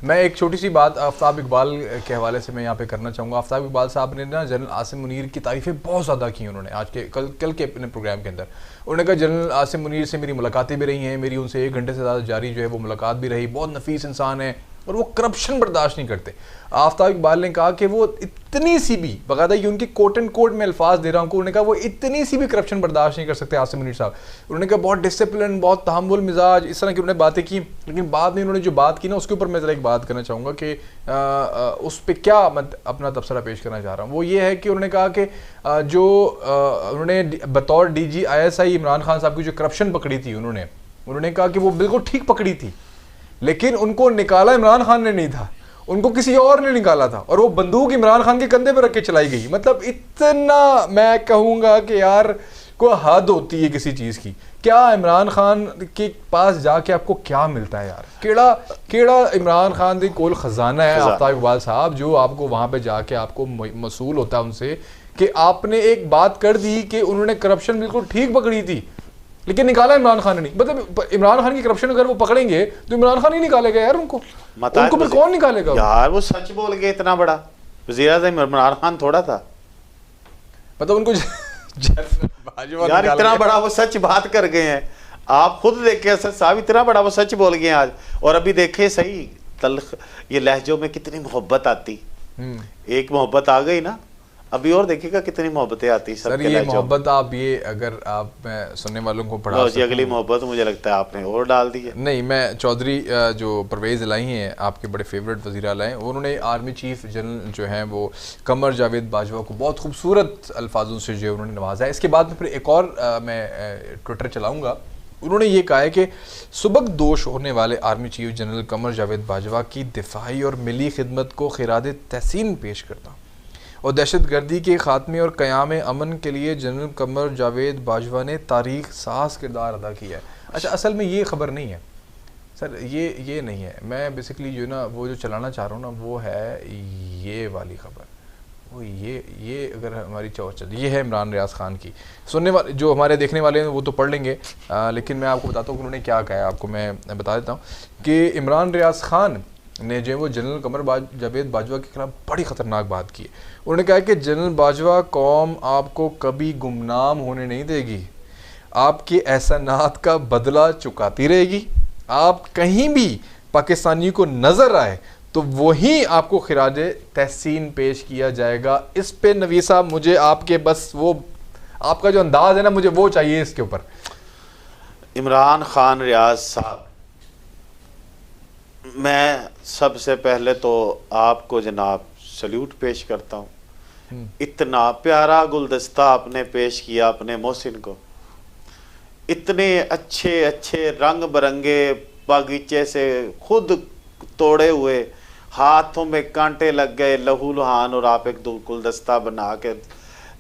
मैं एक छोटी सी बात आफ्ताब इकबाल के हवाले से मैं यहाँ पे करना चाहूँगा। आफ्ताब इकबाल साहब ने ना जनरल आसिम मुनीर की तारीफ़ें बहुत ज़्यादा की उन्होंने आज के कल के अपने प्रोग्राम के अंदर। उन्होंने कहा जनरल आसिम मुनीर से मेरी मुलाकातें भी रही हैं, मेरी उनसे 1 घंटे से ज़्यादा जारी जो है वो मुलाकात भी रही, बहुत नफीस इंसान है और वो करप्शन बर्दाश्त नहीं करते। आफ्ताब इकबाल ने कहा कि वो इतनी सी भी, बाकायदा ये उनकी कोट एंड कोट में अल्फाज दे रहा हूँ, उन्होंने कहा वो इतनी सी भी करप्शन बर्दाश्त नहीं कर सकते आसिम मुनीर साहब। उन्होंने कहा बहुत डिसिप्लिन, बहुत तहम्मुल मिजाज, इस तरह की उन्होंने बातें की। लेकिन बाद में उन्होंने जो बात की ना उसके ऊपर मैं ज़रा एक बात करना चाहूँगा कि उस पर क्या मैं अपना तबसरा पेश करना चाह रहा हूँ। वो ये है कि उन्होंने कहा कि जो उन्होंने बतौर DG ISI इमरान खान साहब की जो करप्शन पकड़ी थी, उन्होंने कहा कि वो बिल्कुल ठीक पकड़ी थी, लेकिन उनको निकाला इमरान खान ने नहीं था, उनको किसी और ने निकाला था और वो बंदूक इमरान खान के कंधे पर रख के चलाई गई। मतलब इतना मैं कहूँगा कि यार कोई हद होती है किसी चीज़ की। क्या इमरान खान के पास जाके आपको क्या मिलता है यार? केड़ा इमरान खान दी कोल खजाना है आफ्ताब इकबाल साहब, जो आपको वहाँ पे जाके आपको मसूल होता है उनसे कि आपने एक बात कर दी कि उन्होंने करप्शन बिल्कुल ठीक पकड़ी थी लेकिन निकाला इमरान खान ने नहीं। मतलब इमरान खान की करप्शन अगर वो पकड़ेंगे तो इमरान खान ही निकालेगा यार उनको फिर कौन निकालेगा यार? वो सच बोल गए, इतना बड़ा वज़ीर-ए-आज़म इमरान खान थोड़ा था, मतलब उनको यार इतना बड़ा वो सच बात कर गए हैं। आप खुद देखे असद साहब, इतना बड़ा वो सच बोल गए आज। और अभी देखे सही तल्ख ये लहजों में कितनी मोहब्बत आती, एक मोहब्बत आ गई ना, अभी और देखिएगा कितनी मोहब्बतें आती सर। ये मोहब्बत आप ये अगर आप मैं सुनने वालों को पढ़ा जी, अगली मोहब्बत मुझे लगता है आपने और डाल दी है। नहीं, मैं चौधरी जो परवेज़ इलाही हैं, आपके बड़े फेवरेट वज़ीर आला हैं, उन्होंने आर्मी चीफ जनरल जो हैं वो कमर जावेद बाजवा को बहुत खूबसूरत अल्फाजों से जो उन्होंने नवाजा है। इसके बाद में फिर एक और मैं ट्विटर चलाऊँगा। उन्होंने ये कहा है कि सुबकदोश होने वाले army chief general Qamar Javed Bajwa की दिफाई और मिली खिदमत को खिराद तहसीन पेश करता और दहशत गर्दी के ख़ात्मे और क़याम अमन के लिए जनरल कमर जावेद बाजवा ने तारीख साज किरदार अदा किया है। अच्छा, असल में ये ख़बर नहीं है सर, ये नहीं है। मैं बेसिकली जो ना वो जो चलाना चाह रहा हूँ ना वो है ये वाली ख़बर। वो ये अगर हमारी चल ये है इमरान रियाज ख़ान की। सुनने वाले जो हमारे देखने वाले हैं वो तो पढ़ लेंगे, लेकिन मैं आपको बताता हूँ कि उन्होंने क्या कहा है। आपको मैं बता देता हूँ कि इमरान रियाज ख़ान ने जो वो जनरल कमर जावेद बाजवा के खिलाफ बड़ी ख़तरनाक बात की है। उन्होंने कहा कि जनरल बाजवा, कौम आपको कभी गुमनाम होने नहीं देगी, आपके एहसानात का बदला चुकाती रहेगी। आप कहीं भी पाकिस्तानी को नज़र आए तो वहीं आपको खिराज तहसीन पेश किया जाएगा। इस पे नवीस साहब मुझे आपके बस वो आपका जो अंदाज़ है ना, मुझे वो चाहिए इसके ऊपर। इमरान खान रियाज साहब, मैं सबसे पहले तो आपको जनाब सल्यूट पेश करता हूँ। इतना प्यारा गुलदस्ता आपने पेश किया अपने मोहसिन को, इतने अच्छे अच्छे रंग बिरंगे बागीचे से खुद तोड़े हुए, हाथों में कांटे लग गए, लहू लुहान, और आप एक गुलदस्ता बना के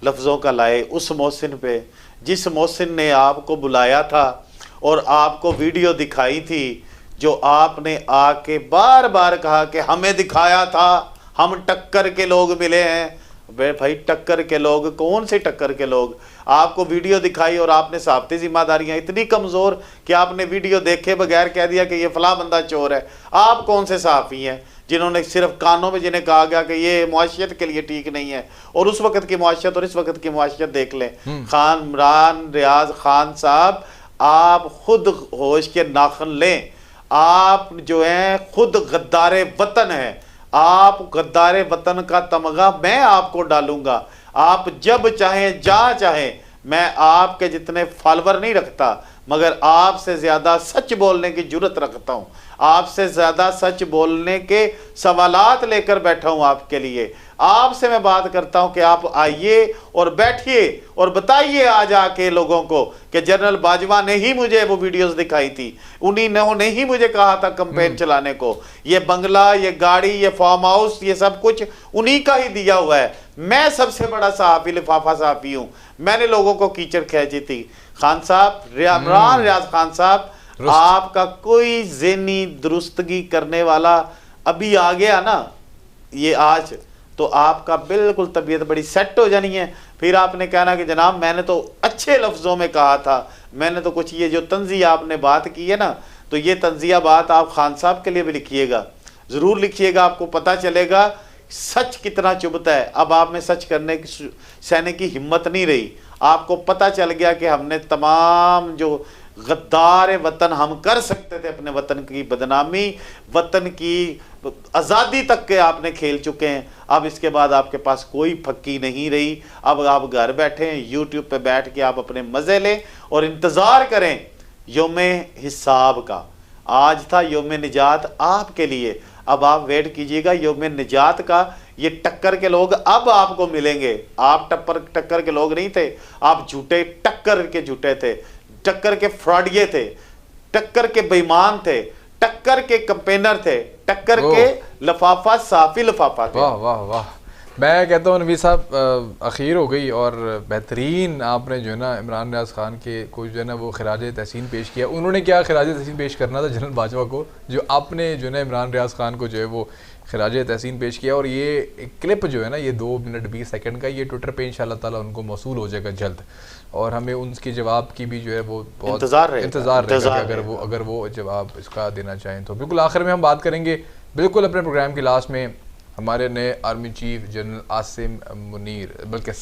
लफ्ज़ों का लाए उस मोहसिन पे, जिस मोहसिन ने आपको बुलाया था और आपको वीडियो दिखाई थी, जो आपने आके बार बार कहा कि हमें दिखाया था, हम टक्कर के लोग मिले हैं। भाई टक्कर के लोग कौन से टक्कर के लोग? आपको वीडियो दिखाई और आपने साबिती जिम्मेदारियां इतनी कमज़ोर कि आपने वीडियो देखे बगैर कह दिया कि ये फला बंदा चोर है। आप कौन से सहाफ़ी हैं जिन्होंने सिर्फ कानों में जिन्हें कहा गया कि ये मुआशरत के लिए ठीक नहीं है, और उस वक़्त की मुआशरत और इस वक़्त की मुआशरत देख लें। खान इमरान रियाज खान साहब, आप खुद होश के नाखन लें। आप जो हैं खुद गद्दारे वतन हैं। आप गद्दारे वतन का तमगा मैं आपको डालूंगा। आप जब चाहें जहाँ चाहें, मैं आपके जितने फॉलोअर नहीं रखता, मगर आपसे ज़्यादा सच बोलने की जुर्रत रखता हूँ। आपसे ज़्यादा सच बोलने के सवालात लेकर बैठा हूँ आपके लिए। आपसे मैं बात करता हूँ कि आप आइए और बैठिए और बताइए आज आके लोगों को कि जनरल बाजवा ने ही मुझे वो वीडियोस दिखाई थी, उन्हीं ने ही मुझे कहा था कैंपेन चलाने को। ये बंगला, ये गाड़ी, ये फार्म हाउस, ये सब कुछ उन्हीं का ही दिया हुआ है। मैं सबसे बड़ा सहाफ़ी, लिफाफा सहाफ़ी हूँ। मैंने लोगों को कीचड़ खींची थी। खान साहब, इमरान रियाज खान साहब, आपका कोई ज़हनी दुरुस्तगी करने वाला अभी आ गया ना ये आज, तो आपका बिल्कुल तबीयत बड़ी सेट हो जानी है। फिर आपने कहना कि जनाब मैंने तो अच्छे लफ्ज़ों में कहा था, मैंने तो कुछ, ये जो तंज़िया आपने बात की है ना, तो ये तंज़िया बात आप खान साहब के लिए भी लिखिएगा। ज़रूर लिखिएगा, आपको पता चलेगा सच कितना चुभता है। अब आप में सच करने की सहने की हिम्मत नहीं रही। आपको पता चल गया कि हमने तमाम जो गद्दार वतन हम कर सकते थे, अपने वतन की बदनामी, वतन की आज़ादी तक के आपने खेल चुके हैं। अब इसके बाद आपके पास कोई फक्की नहीं रही। अब आप घर बैठे हैं, यूट्यूब पे बैठ के आप अपने मज़े लें और इंतज़ार करें यौम हिसाब का। आज था यौम निजात आपके लिए, अब आप वेट कीजिएगा यौम निजात का। ये टक्कर के लोग अब आपको मिलेंगे। आप टक्कर के लोग नहीं थे, आप झूठे टक्कर के झूठे थे, टक्कर के फ्रॉडिये थे, टक्कर के बेईमान थे, टक्कर के कंपेनर थे, टक्कर के लफाफा साफी लफाफा थे। वाह वाह वाह। मैं कहता हूँ नवीद साहब, अखीर हो गई और बेहतरीन आपने जो है ना इमरान रियाज खान के को जो है ना वो खराज तहसीन पेश किया। उन्होंने क्या खराज तहसीन पेश करना था जनरल बाजवा को, जो आपने जो है ना इमरान रियाज खान को जो है वो खराज तहसीन पेश किया। और ये क्लिप जो है ना ये 2 मिनट 20 सेकंड का, ये ट्विटर पे इंशाल्लाह ताला उनको मौसूल हो जाएगा जल्द, और हमें उनके जवाब की भी जो है वो बहुत इंतज़ार रहेगा अगर वो जवाब इसका देना चाहें तो। बिल्कुल आखिर में हम बात करेंगे बिल्कुल अपने प्रोग्राम के लास्ट में हमारे नए army chief general Asim Munir, बल्कि